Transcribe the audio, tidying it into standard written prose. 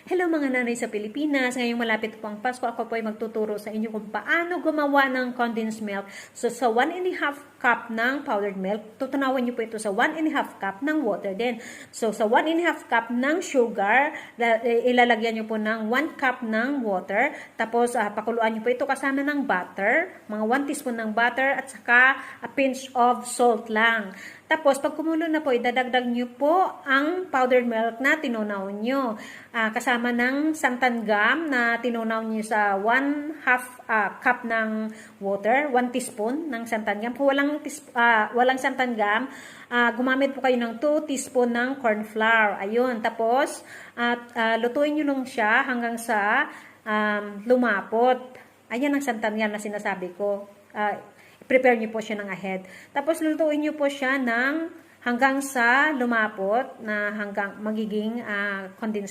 Hello mga nanay sa Pilipinas. Ngayong malapit po ang Pasko, ako po ay magtuturo sa inyo kung paano gumawa ng condensed milk. So sa 1½ cup ng powdered milk, tutunawan niyo po ito sa 1½ cup ng water din. So sa 1½ cup ng sugar, ilalagyan niyo po ng 1 cup ng water. Tapos pakuluan niyo po ito kasama ng butter, mga 1 teaspoon ng butter at saka a pinch of salt lang. Tapos, pag kumulo na po, idadagdag nyo po ang powdered milk na tinunaw nyo. Kasama ng santan gum na tinunaw nyo sa 1½ cup ng water, 1 teaspoon ng santan gum. Kung walang santan gum, gumamit po kayo ng 2 teaspoon ng corn flour. Ayun. Tapos, lutuin nyo nung siya hanggang sa lumapot. Ayan ang santan gum na sinasabi ko. Prepare niyo po siya ng ahead. Tapos lutuin niyo po siya hanggang sa lumapot na hanggang magiging condensed